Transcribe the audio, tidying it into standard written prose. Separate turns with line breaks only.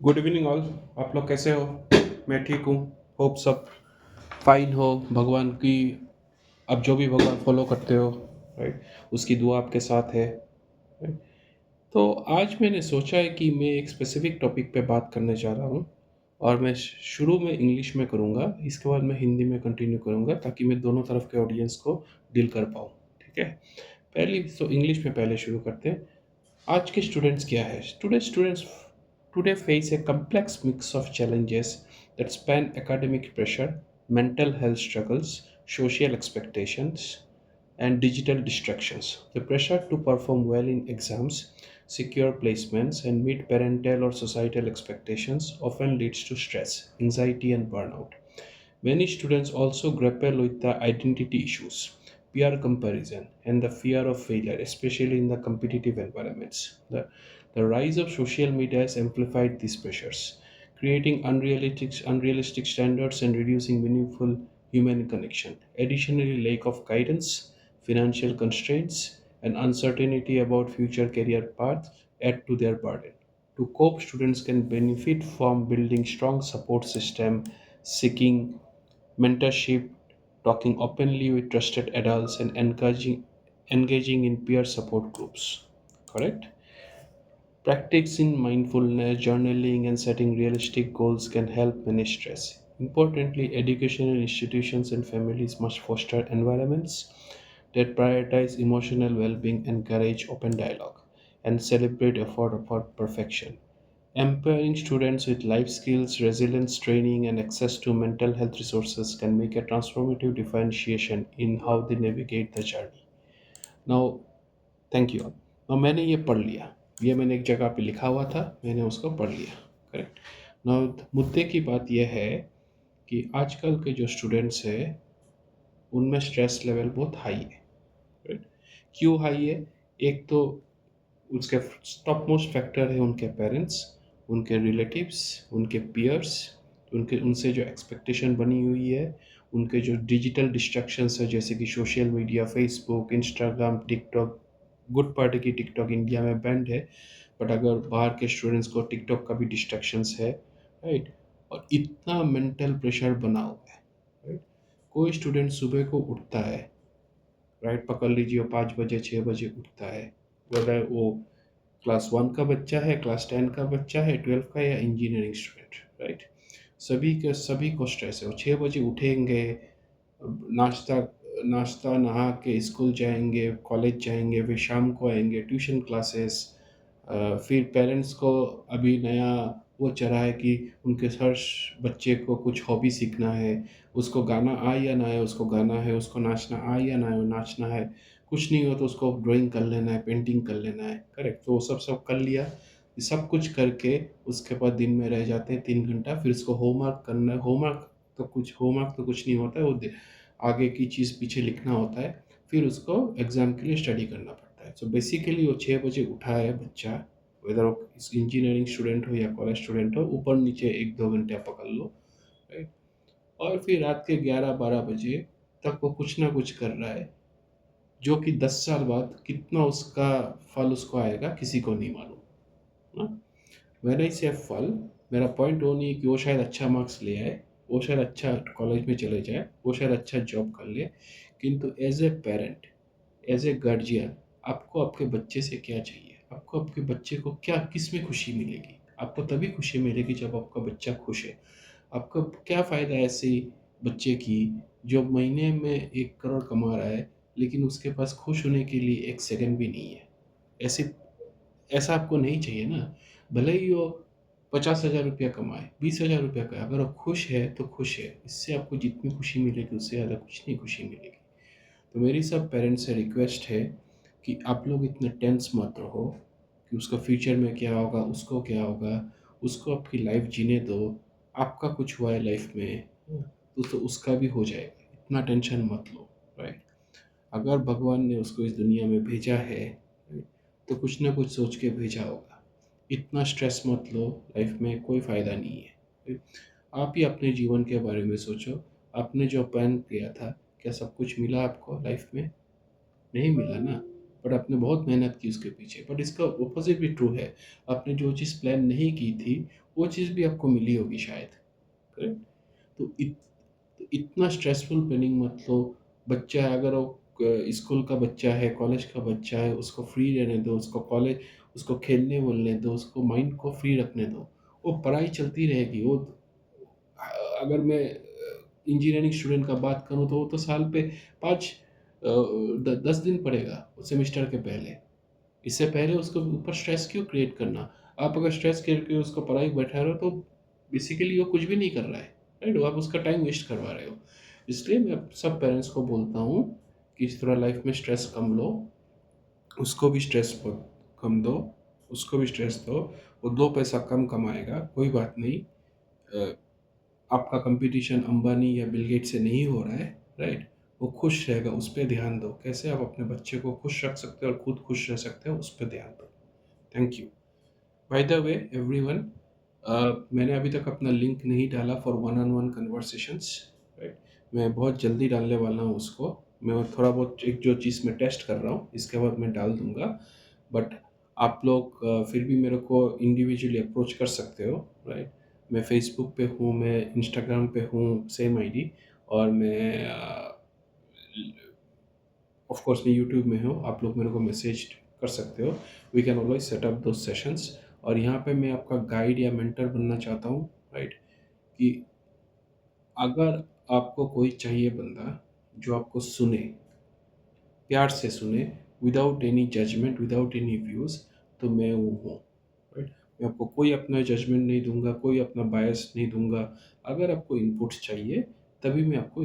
Good evening all. आप लोग कैसे हो? मैं ठीक हूँ। होप सब फाइन हो। भगवान की आप जो भी भगवान फॉलो करते हो, राइट, उसकी दुआ आपके साथ है, राइट। तो आज मैंने सोचा है कि मैं एक स्पेसिफिक टॉपिक पे बात करने जा रहा हूँ। और मैं शुरू में इंग्लिश में करूँगा, इसके बाद मैं हिंदी में कंटिन्यू करूँगा ताकि मैं दोनों तरफ के ऑडियंस को डील कर पाऊँ। ठीक है। पहली तो इंग्लिश में पहले शुरू करते हैं। आज के स्टूडेंट्स क्या है? Students today face a complex mix of challenges that span academic pressure, mental health struggles, social expectations, and digital distractions. The pressure to perform well in exams, secure placements, and meet parental or societal expectations often leads to stress, anxiety, and burnout. Many students also grapple with the identity issues, peer comparison, and the fear of failure, especially in the competitive environments. The rise of social media has amplified these pressures, creating unrealistic standards and reducing meaningful human connection. Additionally, lack of guidance, financial constraints, and uncertainty about future career paths add to their burden. To cope, students can benefit from building strong support system, seeking mentorship, talking openly with trusted adults, and engaging in peer support groups. Correct? Practicing mindfulness, journaling, and setting realistic goals can help manage stress. Importantly, educational institutions and families must foster environments that prioritize emotional well being, encourage open dialogue, and celebrate effort for perfection. Empowering students with life skills, resilience training, and access to mental health resources can make a transformative differentiation in how they navigate the journey. Now, thank you. now मैंने ये पढ़ लिया। ये मैंने एक जगह पे लिखा हुआ था, मैंने उसको पढ़ लिया। करेक्ट। now मुद्दे की बात यह है कि आजकल के जो स्टूडेंट्स हैं उनमें स्ट्रेस लेवल बहुत हाई है। राइट। क्यों हाई है? एक तो उसके टॉप मोस्ट फैक्टर है उनके पेरेंट्स, उनके रिलेटिव्स, उनके पियर्स, उनके उनसे जो एक्सपेक्टेशन बनी हुई है, उनके जो डिजिटल डिस्ट्रैक्शंस है जैसे कि social media, Facebook, Instagram, TikTok. Good part है कि टिकटॉक इंडिया में बैंड है, बट अगर बाहर के स्टूडेंट्स को टिकटॉक का भी डिस्ट्रैक्शंस है, राइट। और इतना मेंटल प्रेशर बना हुआ है, राइट। कोई स्टूडेंट सुबह को उठता है, राइट, पकड़ लीजिए 5 बजे 6 बजे उठता है, वेदर वो क्लास 1 का बच्चा है, क्लास 10 का बच्चा है, 12 का, या इंजीनियरिंग स्टूडेंट, राइट। सभी को स्ट्रेस है। वो 6 बजे उठेंगे, नाश्ता नाश्ता नहा के स्कूल जाएंगे, कॉलेज जाएंगे, फिर शाम को आएंगे ट्यूशन क्लासेस। फिर पेरेंट्स को अभी नया वो चढ़ा है कि उनके हर बच्चे को कुछ हॉबी सीखना है। उसको गाना आए या ना आए उसको गाना है, उसको नाचना आए या ना आए वो नाचना है। कुछ नहीं हो तो उसको ड्राइंग कर लेना है, पेंटिंग कर लेना है। करेक्ट। तो वो सब सब कर लिया। ये सब कुछ करके उसके बाद दिन में रह जाते हैं 3 घंटा, फिर उसको होमवर्क करना है। होमवर्क तो कुछ नहीं होता है, आगे की चीज़ पीछे लिखना होता है। फिर उसको एग्ज़ाम के लिए स्टडी करना पड़ता है। सो बेसिकली वो 6 बजे उठा है बच्चा, वेदर वो इंजीनियरिंग स्टूडेंट हो या कॉलेज स्टूडेंट हो, ऊपर नीचे 1-2 घंटे आप पकड़ लो, राइट। और फिर रात के 11-12 बजे तक वो कुछ ना कुछ कर रहा है, जो कि 10 साल बाद कितना उसका फल उसको आएगा किसी को नहीं मालूम ना। व्हेन आई से फल, मेरा पॉइंट वो नहीं है कि वो शायद अच्छा मार्क्स ले आए, वो शायद अच्छा कॉलेज में चले जाए, वो शायद अच्छा जॉब कर ले, किंतु as a parent, as a guardian, आपको आपके बच्चे से क्या चाहिए? आपको आपके बच्चे को क्या, किस में खुशी मिलेगी? आपको तभी खुशी मिलेगी जब आपका बच्चा खुश है। आपको क्या फ़ायदा ऐसे बच्चे की जो महीने में 1 करोड़ कमा रहा है, लेकिन उसके पास खुश होने के लिए 1 सेकंड भी नहीं है। ऐसे ऐसा आपको नहीं चाहिए ना। भले ही वो 50,000 रुपया कमाए, 20,000 रुपया कमाए, अगर वो खुश है तो खुश है। इससे आपको जितनी खुशी मिलेगी उससे ज़्यादा कुछ नहीं खुशी मिलेगी। तो मेरी सब पेरेंट्स से रिक्वेस्ट है कि आप लोग इतने टेंस मत रहो कि उसका फ्यूचर में क्या होगा, उसको क्या होगा। उसको आपकी लाइफ जीने दो। आपका कुछ हुआ है लाइफ में, तो उसका भी हो जाएगा। इतना टेंशन मत लो, राइट। अगर भगवान ने उसको इस दुनिया में भेजा है, राइट, तो कुछ ना कुछ सोच के भेजा होगा। इतना स्ट्रेस मत लो, लाइफ में कोई फ़ायदा नहीं है, राइट। आप ही अपने जीवन के बारे में सोचो। आपने जो प्लान किया था, क्या सब कुछ मिला आपको लाइफ में? नहीं मिला ना। बट आपने बहुत मेहनत की उसके पीछे। बट इसका ऑपोज़िट भी ट्रू है, आपने जो चीज़ प्लान नहीं की थी, वो चीज़ भी आपको मिली होगी शायद, करेक्ट? तो इतना स्ट्रेसफुल प्लानिंग मत लो। बच्चा है, अगर वो स्कूल का बच्चा है, कॉलेज का बच्चा है, उसको फ्री रहने दो, उसको खेलने बोलने दो, उसको माइंड को फ्री रखने दो। वो पढ़ाई चलती रहेगी। वो अगर मैं इंजीनियरिंग स्टूडेंट का बात करूँ तो वो तो साल पे 5 10 दिन पढ़ेगा सेमेस्टर के पहले। इससे पहले उसको ऊपर स्ट्रेस क्यों क्रिएट करना? आप अगर स्ट्रेस करके उसको पढ़ाई बैठा रहे हो तो बेसिकली वो कुछ भी नहीं कर रहा है, राइट? आप उसका टाइम वेस्ट करवा रहे हो। इसलिए मैं सब पेरेंट्स को बोलता हूँ कि इस तरह लाइफ में स्ट्रेस कम लो, उसको भी स्ट्रेस बहुत कम दो, उसको भी स्ट्रेस दो। वो 2 पैसा कम कमाएगा, कोई बात नहीं। अ, आपका कंपटीशन अंबानी या बिल गेट से नहीं हो रहा है, राइट? वो खुश रहेगा, उस पे ध्यान दो। कैसे आप अपने बच्चे को खुश रख सकते हो और खुद खुश रह सकते हो, उस पे ध्यान दो। Thank you. By the way everyone, मैंने अभी तक अपना लिंक नहीं डाला for one on one conversations, right? मैं बहुत जल्दी डालने वाला हूँ उसको। मैं थोड़ा बहुत एक जो चीज़ मैं टेस्ट कर रहा हूँ, इसके बाद मैं डाल दूँगा। बट आप लोग फिर भी मेरे को इंडिविजुअली अप्रोच कर सकते हो, राइट? मैं फेसबुक पे हूँ, मैं इंस्टाग्राम पे हूँ, सेम आईडी। और मैं ऑफ कोर्स मैं यूट्यूब में हूँ, आप लोग मेरे को मैसेज कर सकते हो। We can always set up दो सेशंस। और यहाँ पे मैं आपका गाइड या मेंटर बनना चाहता हूँ, राइट? कि अगर आपको कोई चाहिए बंदा जो आपको सुने, प्यार से सुने, without any judgement, without any views, तो मैं वो हूँ, राइट? मैं आपको कोई अपना जजमेंट नहीं दूंगा, कोई अपना बायस नहीं दूंगा। अगर आपको इनपुट्स चाहिए तभी मैं आपको